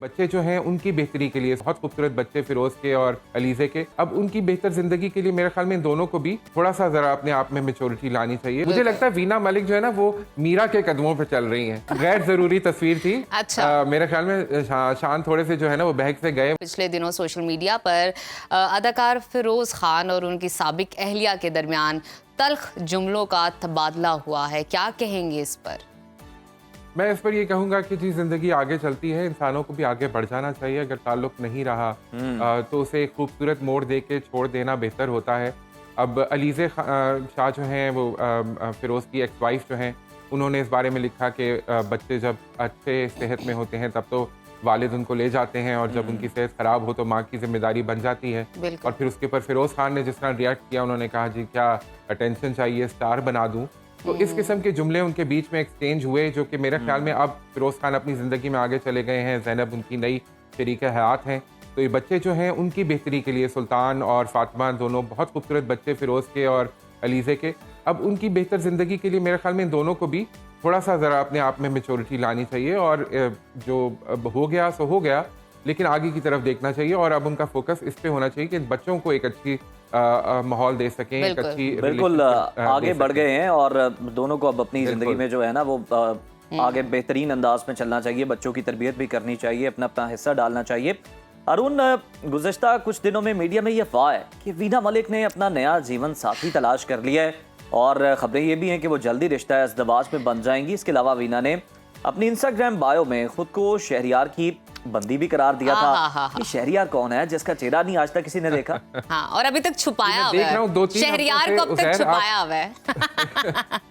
बच्चे जो हैं उनकी बेहतरी के लिए बहुत खूबसूरत बच्चे फिरोज के और अलीजे के, अब उनकी बेहतर जिंदगी के लिए मेरे ख्याल में इन दोनों को भी थोड़ा सा जरा अपने आप में मेच्योरिटी लानी चाहिए। मुझे लगता है वीना मलिक जो है ना वो मीरा के कदमों पे चल रही हैं। गैर जरूरी तस्वीर थी। अच्छा। मेरे ख्याल में शान थोड़े से जो है ना वो बहक से गए। पिछले दिनों सोशल मीडिया पर अदाकार फिरोज खान और उनकी साबिक अहलिया के दरमियान तल्ख जुमलों का तबादला हुआ है, क्या कहेंगे इस पर? मैं इस पर ये कहूँगा कि जी जिंदगी आगे चलती है, इंसानों को भी आगे बढ़ जाना चाहिए। अगर ताल्लुक नहीं रहा तो उसे एक खूबसूरत मोड़ दे के छोड़ देना बेहतर होता है। अब अलीज़े शाह जो हैं वो फिरोज़ की एक्स वाइफ जो हैं, उन्होंने इस बारे में लिखा कि बच्चे जब अच्छे सेहत में होते हैं तब तो वालिद उनको ले जाते हैं और जब उनकी सेहत ख़राब हो तो माँ की जिम्मेदारी बन जाती है। और फिर उसके ऊपर फिरोज़ खान ने जिस तरह रिएक्ट किया, उन्होंने कहा जी क्या अटेंशन चाहिए, स्टार बना दूँ। तो इस किस्म के जुमले उनके बीच में एक्सचेंज हुए जो कि मेरे ख्याल में अब फिरोज़ खान अपनी ज़िंदगी में आगे चले गए हैं, ज़ैनब उनकी नई शरीक हयात हैं। तो ये बच्चे जो हैं उनकी बेहतरी के लिए, सुल्तान और फातिमा दोनों बहुत खूबसूरत बच्चे फिरोज़ के और अलीज़े के, अब उनकी बेहतर ज़िंदगी के लिए मेरे ख्याल में इन दोनों को भी थोड़ा सा ज़रा अपने आप में मेच्योरिटी लानी चाहिए और जो हो गया सो हो गया, लेकिन आगे की तरफ देखना चाहिए और अब उनका फोकस इस पे होना चाहिए कि बच्चों को एक अच्छी माहौल दे सकें, एक अच्छी बिल्कुल आगे बढ़ गए हैं और दोनों को अब अपनी ज़िंदगी में जो है ना वो आगे बेहतरीन अंदाज में चलना चाहिए, बच्चों की तरबियत भी करनी चाहिए, अपना अपना हिस्सा डालना चाहिए। अरुण, गुज़श्ता कुछ दिनों में मीडिया में ये अफवाह है कि वीना मलिक ने अपना नया जीवन साथी तलाश कर लिया है और ख़बरें ये भी हैं कि वो जल्दी रिश्ता इज़्दिवाज में बन जाएंगी। इसके अलावा वीना ने अपनी इंस्टाग्राम बायो में खुद को शहरियार की बंदी भी करार दिया था। ये शहरियार कौन है जिसका चेहरा नहीं आज तक किसी ने देखा? हाँ, और अभी तक छुपाया हुआ है। शहरियार को अब तक छुपाया हुआ है।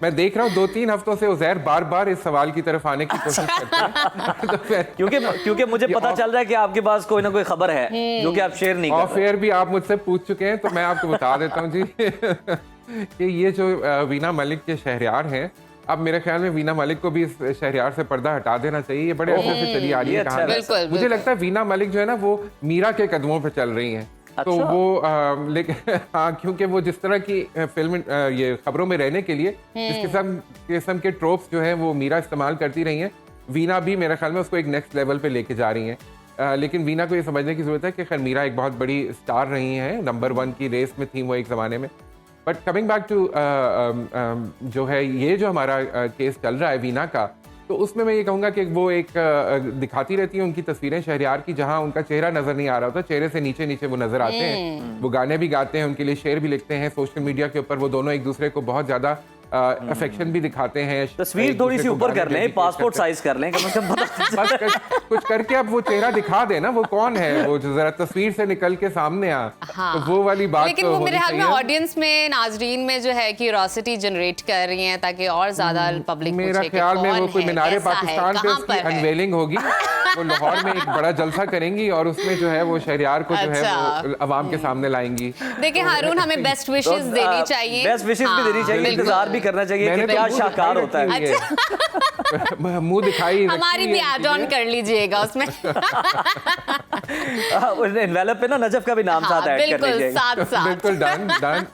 मैं देख रहा हूँ 2-3 हफ्तों से उज़ैर बार बार इस सवाल की तरफ आने की कोशिश करते हैं। तो क्योंकि मुझे पता चल रहा है कि आपके पास कोई ना कोई खबर है जो कि आप शेयर नहीं कर रहे। ऑफ एयर भी आप मुझसे पूछ चुके हैं तो मैं आपको बता देता हूँ जी कि ये जो वीना मलिक के शहरियार हैं, अब मेरे ख्याल में वीना मलिक को भी इस शहरियार से पर्दा हटा देना चाहिए। ये बड़े अरसे से चली आ रही है कहानी। मुझे लगता है वीना मलिक जो है ना वो मीरा के कदमों पे चल रही हैं। तो वो लेकिन हाँ, क्योंकि वो जिस तरह की फिल्म ये खबरों में रहने के लिए इस किस्म के ट्रोप्स जो हैं वो मीरा इस्तेमाल करती रही हैं, वीना भी मेरे ख्याल में उसको एक नेक्स्ट लेवल पे लेके जा रही हैं। लेकिन वीना को ये समझने की जरूरत है कि खैर मीरा एक बहुत बड़ी स्टार रही हैं, नंबर 1 की रेस में थी वो एक ज़माने में। बट कमिंग बैक टू जो है ये जो हमारा केस चल रहा है वीना का, तो उसमें मैं ये कहूँगा कि वो एक दिखाती रहती है उनकी तस्वीरें शहरियार की, जहाँ उनका चेहरा नज़र नहीं आ रहा होता, चेहरे से नीचे नीचे वो नज़र आते हैं। वो गाने भी गाते हैं, उनके लिए शेर भी लिखते हैं, सोशल मीडिया के ऊपर वो दोनों एक दूसरे को बहुत ज़्यादा अफेक्शन भी दिखाते हैं। तस्वीर थोड़ी सी ऊपर कर लें, पासपोर्ट साइज कर लें, बस कुछ करके अब वो चेहरा दिखा दे ना, वो कौन है, वो जरा तस्वीर से निकल के सामने आ। हाँ। तो वो वाली बात लेकिन वो मेरे ख्याल में ऑडियंस में, नाज़रीन में जो है क्यूरियोसिटी जनरेट कर रही हैं ताकि और ज्यादा पब्लिक मेरा ख्याल में वो कोई मीनारे पाकिस्तान पे उसकी अनवेलिंग होगी, वो लाहौर में एक बड़ा जलसा करेंगी और उसमें जो है वो शहरियार को जो है वो अवाम के सामने लाएंगी। देखिए हारून, हमें बेस्ट विशेस देनी चाहिए, बेस्ट विशेस भी देनी चाहिए, इंतजार भी करना चाहिए कि क्या शाकार होता है। मुंह दिखाई, हमारी भी ऐड ऑन कर लीजिएगा उसमें। एनवेलप पे ना नजफ का भी नाम साथ ऐड कर लीजिएगा। साथ बिल्कुल डन।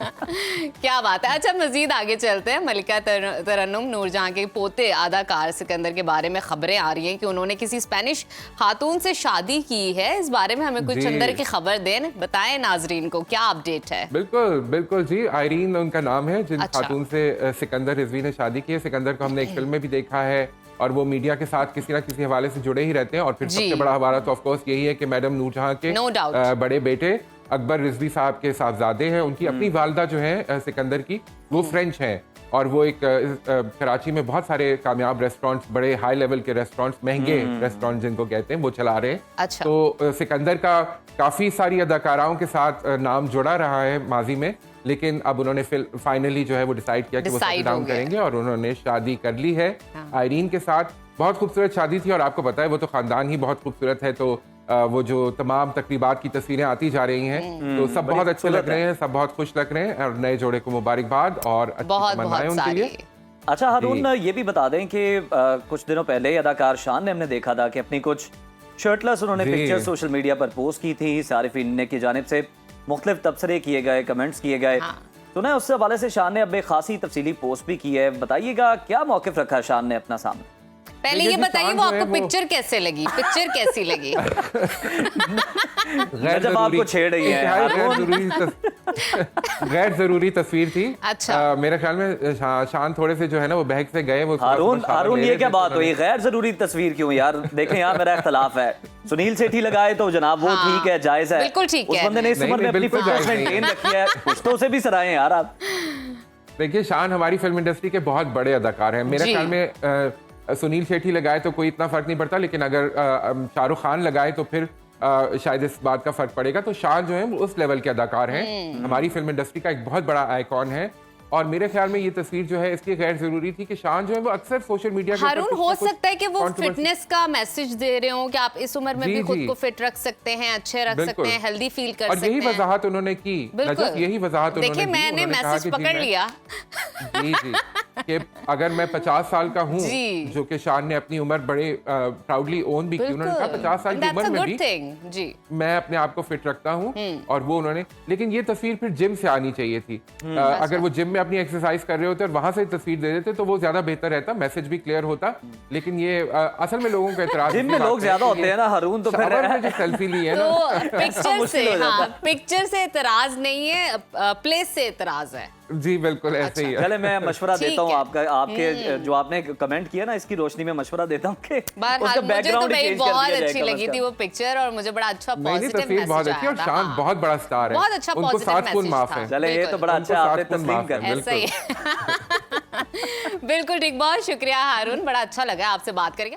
क्या बात है। अच्छा, मजीद आगे चलते हैं। मलिका तरन्नुम नूरजहां के पोते अदाकार सिकंदर के बारे में खबरें आ रही हैं कि उन्होंने किसी स्पेनिश खातून से शादी की है। इस बारे में हमें कुछ अंदर की खबर दें, बताएं नाजरीन को, क्या अपडेट है? बिल्कुल जी, आयरीन उनका नाम है जिन खातून से सिकंदर रिजवी ने शादी की है। सिकंदर को हमने एक फिल्म में भी देखा है और वो मीडिया के साथ किसी ना किसी हवाले से जुड़े ही रहते हैं। और फिर सबसे बड़ा हवाला तो ऑफ कोर्स यही है कि मैडम नूरजहां के बड़े बेटे अकबर रिजवी साहब के साहबजादे हैं। उनकी अपनी वालदा जो है सिकंदर की, वो फ्रेंच हैं और वो एक कराची में बहुत सारे कामयाब रेस्टोरेंट्स, बड़े हाई लेवल के रेस्टोरेंट्स, महंगे रेस्टोरेंट जिनको कहते हैं, वो चला रहे हैं। अच्छा। तो सिकंदर का काफ़ी सारी अदाकाराओं के साथ नाम जुड़ा रहा है माजी में, लेकिन अब उन्होंने फाइनली जो है वो डिसाइड किया कि वो सेटल डाउन करेंगे और उन्होंने शादी कर ली है आयरीन के साथ। बहुत खूबसूरत शादी थी और आपको पता है वो तो ख़ानदान ही बहुत खूबसूरत है, तो वो जो तमाम तकरीबात की तस्वीरें आती जा रही हैं तो सब बहुत अच्छे लग रहे हैं, सब बहुत खुश लग रहे हैं और नए जोड़े को मुबारकबाद और अच्छी तमन्नाएं उनके लिए। अच्छा हारून, ये भी बता दें कि कुछ दिनों पहले अदाकार शान ने हमने देखा था कि अपनी कुछ शर्टलेस उन्होंने पिक्चर सोशल मीडिया पर पोस्ट की थी। सारिफीन की जानिब से मुख्तलिफ तबसरे किए गए, कमेंट्स किए गए। तो ना उससे हवाले से शान ने अब एक खासी तफसीली पोस्ट भी की है। बताइएगा क्या मौक़िफ़ रखा शान ने अपना सामने? पहले ये बताइए वो आपको पिक्चर कैसे लगी, पिक्चर कैसी लगी? जब आपको छेड़ रही है गैर जरूरी तस्वीर थी। अच्छा। मेरे ख्याल में शान थोड़े से जो है ना वो बहक से गए। वो हारून ये क्या बात हुई, गैर जरूरी तस्वीर क्यों यार? देखें यहाँ मेरा इख्तलाफ है, सुनील सेठी लगाए तो जनाब वो ठीक है, जायज है, बिल्कुल ठीक है। उस बंदे ने इस उम्र में अपनी फिटनेस मेंटेन रखी है, कुछ तो उसे भी सराहें यार आप। देखिए शान हमारी फिल्म इंडस्ट्री के बहुत बड़े अदाकार हैं। मेरे ख्याल में सुनील शेट्टी लगाए तो कोई इतना फर्क नहीं पड़ता, लेकिन अगर शाहरुख खान लगाए तो फिर शायद इस बात का फर्क पड़ेगा। तो शान जो है वो उस लेवल के अदाकार हैं, हमारी फिल्म इंडस्ट्री का एक बहुत बड़ा आइकॉन है। और मेरे ख्याल में ये तस्वीर जो है इसकी गैर जरूरी थी कि शान जो है वो अक्सर सोशल मीडिया के हारून हो सकता है कि वो फिटनेस का मैसेज दे रहे हो कि आप इस उम्र में भी खुद को फिट रख सकते हैं, अच्छे रख सकते हैं, हेल्दी फील कर सकते हैं। और यही वजाहत उन्होंने की, बिल्कुल यही वजाहत उन्होंने देखिए मैंने मैसेज पकड़ लिया। जी जी कि अगर मैं 50 साल का हूँ, जो कि शान ने अपनी उम्र बड़े प्राउडली ओन भी की, उन्होंने कहा 50 साल की उम्र में भी जी मैं अपने आप को फिट रखता हूँ। और वो उन्होंने, लेकिन ये तस्वीर फिर जिम से आनी चाहिए थी। अगर वो जिम में अपनी एक्सरसाइज कर रहे होते और वहां से तस्वीर दे देते तो वो ज्यादा बेहतर रहता, मैसेज भी क्लियर होता। लेकिन ये असल में लोगों का एतराज, जिम में लोग ज्यादा होते हैं ना हारून, तो फिर जो सेल्फी ली है ना, तो पिक्चर से, हाँ पिक्चर से एतराज नहीं है, प्लेस से एतराज है। जी बिल्कुल ऐसे ही है। चले मैं मशवरा देता हूँ आपके जो आपने कमेंट किया ना, इसकी रोशनी में मशवरा देता हूँ कि उसका बैकग्राउंड मुझे तो बहुत अच्छी लगी थी वो पिक्चर, और मुझे बड़ा अच्छा पॉजिटिव मैसेज बहुत अच्छी, और शान बहुत बड़ा स्टार है, बहुत अच्छा उनको 7 खून माफ है। चले ये तो बड़ा अच्छा आपने तस्लीम कर ऐसा ही बिल्कुल ठीक। बहुत शुक्रिया हारून, बड़ा अच्छा लगा आपसे बात करके।